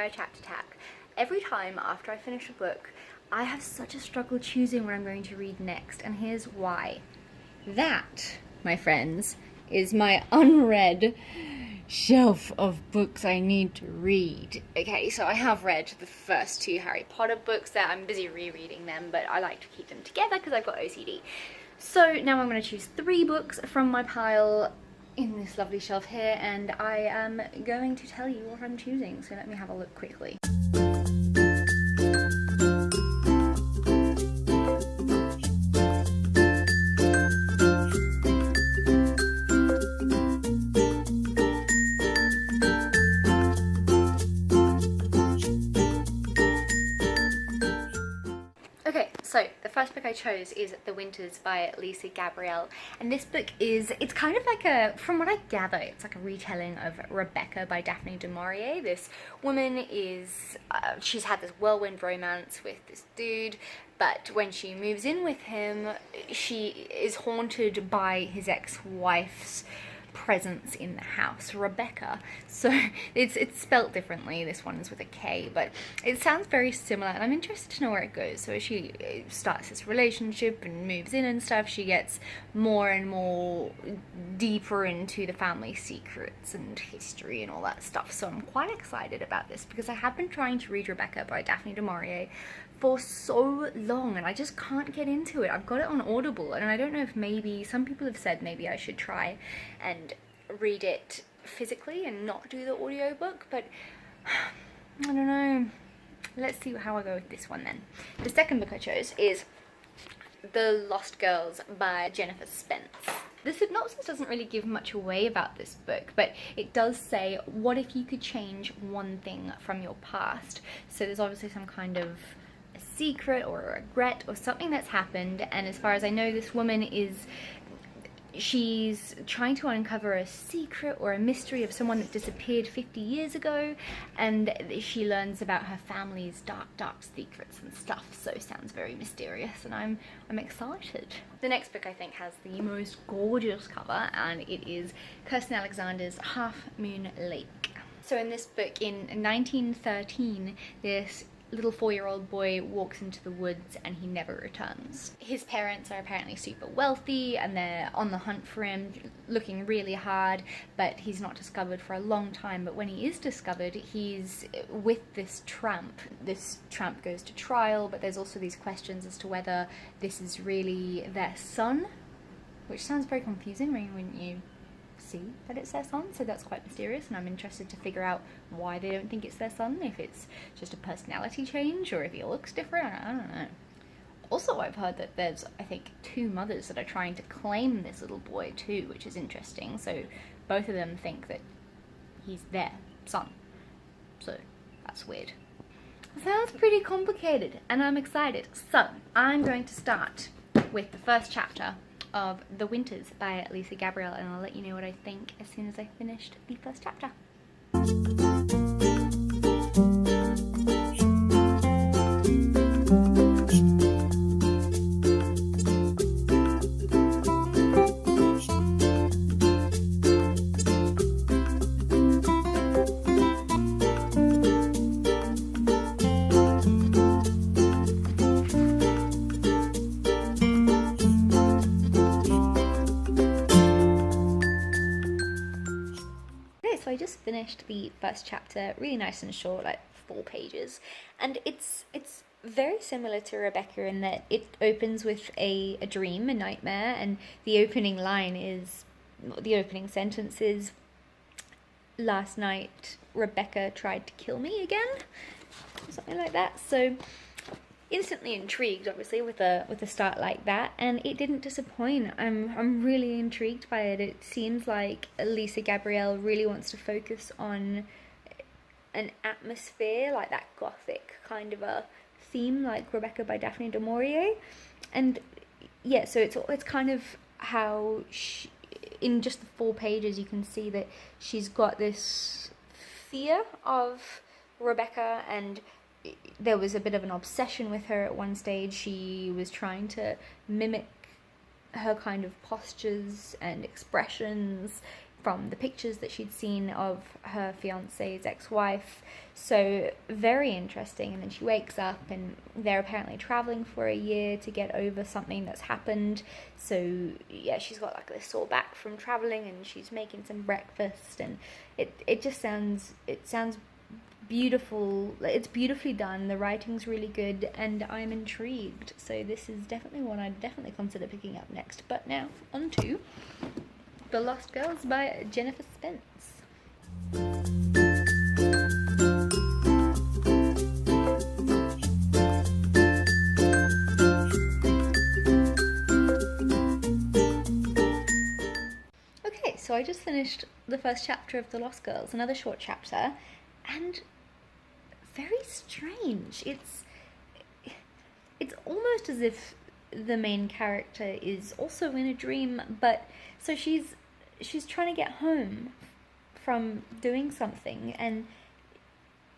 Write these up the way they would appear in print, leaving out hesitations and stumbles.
entire chapter tack. Every time after I finish a book, I have such a struggle choosing what I'm going to read next, and here's why. That, my friends, is my unread shelf of books I need to read. Okay, so I have read the first 2 Harry Potter books that I'm busy rereading them, but I like to keep them together because I've got OCD. So now I'm going to choose 3 books from my pile in this lovely shelf here, and I am going to tell you what I'm choosing, so let me have a look quickly. Okay, so the first book I chose is The Winters by Lisa Gabriele, and this book it's kind of like from what I gather, it's like a retelling of Rebecca by Daphne du Maurier. This woman is, she's had this whirlwind romance with this dude, but when she moves in with him, she is haunted by his ex-wife's presence in the house, Rebecca. So it's spelt differently. This one is with a K, but it sounds very similar, and I'm interested to know where it goes. So as she starts this relationship and moves in and stuff, she gets more and more deeper into the family secrets and history and all that stuff. So I'm quite excited about this because I have been trying to read Rebecca by Daphne du Maurier for so long, and I just can't get into it. I've got it on Audible, and I don't know if maybe some people have said maybe I should try and read it physically and not do the audiobook, but I don't know. Let's see how I go with this one then. The second book I chose is The Lost Girls by Jennifer Spence. The synopsis doesn't really give much away about this book, but it does say, what if you could change one thing from your past? So there's obviously some kind of secret or a regret or something that's happened, and as far as I know, this woman she's trying to uncover a secret or a mystery of someone that disappeared 50 years ago, and she learns about her family's dark secrets and stuff. So it sounds very mysterious, and I'm excited. The next book I think has the most gorgeous cover, and it is Kirsten Alexander's Half Moon Lake. So in this book, in 1913, this little 4-year-old boy walks into the woods and he never returns. His parents are apparently super wealthy and they're on the hunt for him, looking really hard, but he's not discovered for a long time. But when he is discovered, he's with this tramp. This tramp goes to trial, but there's also these questions as to whether this is really their son, which sounds very confusing, really, wouldn't you see that it's their son? So that's quite mysterious, and I'm interested to figure out why they don't think it's their son, if it's just a personality change or if he looks different. I don't know. Also, I've heard that there's, I think, 2 mothers that are trying to claim this little boy too, which is interesting. So both of them think that he's their son. So that's weird. Sounds pretty complicated, and I'm excited. So I'm going to start with the first chapter of The Winters by Lisa Gabriele, and I'll let you know what I think as soon as I finished the first chapter. So I just finished the first chapter, really nice and short, like 4 pages, and it's very similar to Rebecca in that it opens with a dream, a nightmare, and the opening sentence is, last night Rebecca tried to kill me again, or something like that. So instantly intrigued, obviously, with a start like that, and it didn't disappoint. I'm really intrigued by it. It seems like Lisa Gabriele really wants to focus on an atmosphere, like that gothic kind of a theme, like Rebecca by Daphne du Maurier. And yeah, so it's kind of how in just the 4 pages you can see that she's got this fear of Rebecca, and there was a bit of an obsession with her at one stage. She was trying to mimic her kind of postures and expressions from the pictures that she'd seen of her fiance's ex-wife. So very interesting. And then she wakes up and they're apparently traveling for a year to get over something that's happened. So yeah, she's got like this sore back from traveling, and she's making some breakfast, and it sounds beautiful. It's beautifully done. The writing's really good, and I'm intrigued. So this is definitely one I'd definitely consider picking up next. But now on to The Lost Girls by Jennifer Spence. Okay, so I just finished the first chapter of The Lost Girls, another short chapter, and very strange. It's almost as if the main character is also in a dream, but so she's trying to get home from doing something, and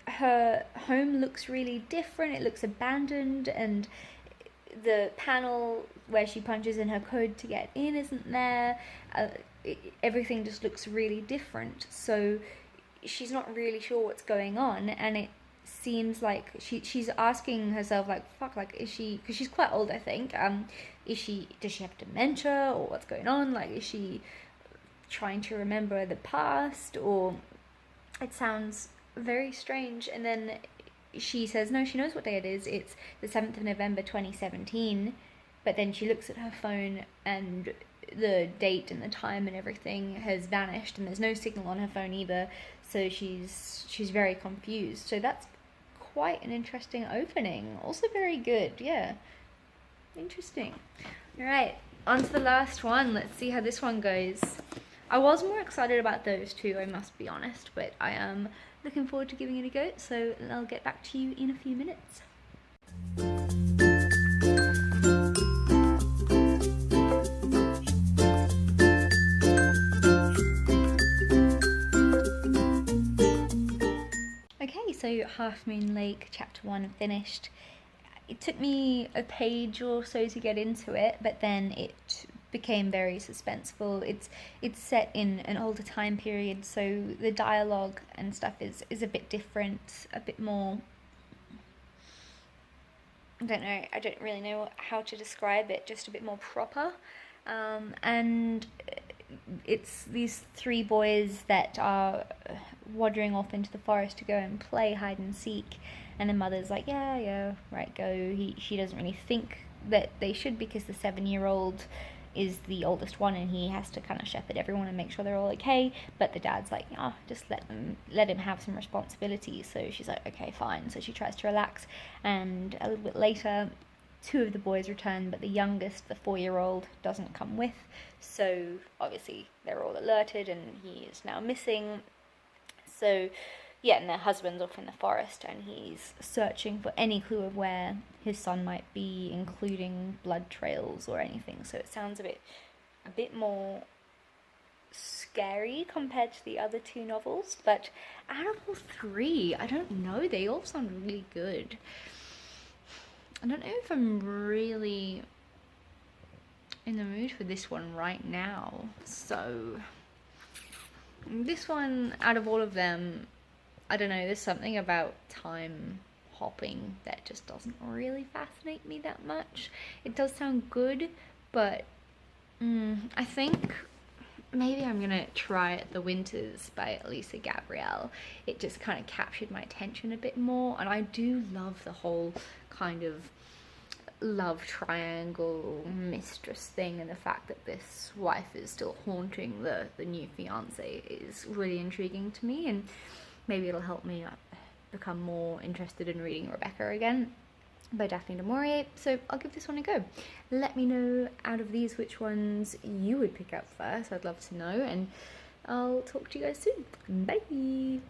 her home looks really different. It looks abandoned, and the panel where she punches in her code to get in isn't there. Everything just looks really different, so she's not really sure what's going on, and it seems like she's asking herself, like, fuck, like, is she, because she's quite old, I think, does she have dementia, or what's going on? Like, is she trying to remember the past? Or it sounds very strange. And then she says no, she knows what day it is. It's the 7th of November 2017, but then she looks at her phone and the date and the time and everything has vanished, and there's no signal on her phone either, so she's very confused. So that's quite an interesting opening. Also very good, yeah. Interesting. Alright, on to the last one. Let's see how this one goes. I was more excited about those two, I must be honest, but I am looking forward to giving it a go, so I'll get back to you in a few minutes. Okay, so Half Moon Lake chapter 1 finished. It took me a page or so to get into it, but then it became very suspenseful. It's set in an older time period, so the dialogue and stuff is a bit different, a bit more, I don't really know how to describe it, just a bit more proper. And it's these three boys that are wandering off into the forest to go and play hide and seek, and the mother's like, yeah, right, go. She doesn't really think that they should, because the 7-year-old is the oldest one, and he has to kind of shepherd everyone and make sure they're all okay. But the dad's like, just let him have some responsibility. So she's like, okay, fine. So she tries to relax, and a little bit later, 2 of the boys return, but the youngest, the 4-year-old, doesn't come with. So obviously they're all alerted, and he is now missing. So yeah, and their husband's off in the forest, and he's searching for any clue of where his son might be, including blood trails or anything. So it sounds a bit more scary compared to the other 2 novels. But out of all 3, I don't know, they all sound really good. I don't know if I'm really in the mood for this one right now. So this one, out of all of them, I don't know, there's something about time hopping that just doesn't really fascinate me that much. It does sound good, but I think maybe I'm gonna try The Winters by Lisa Gabriele. It just kind of captured my attention a bit more, and I do love the whole kind of love triangle mistress thing, and the fact that this wife is still haunting the new fiance is really intriguing to me, and maybe it'll help me become more interested in reading Rebecca again by Daphne du Maurier. So I'll give this one a go. Let me know out of these which ones you would pick up first. I'd love to know, and I'll talk to you guys soon. Bye!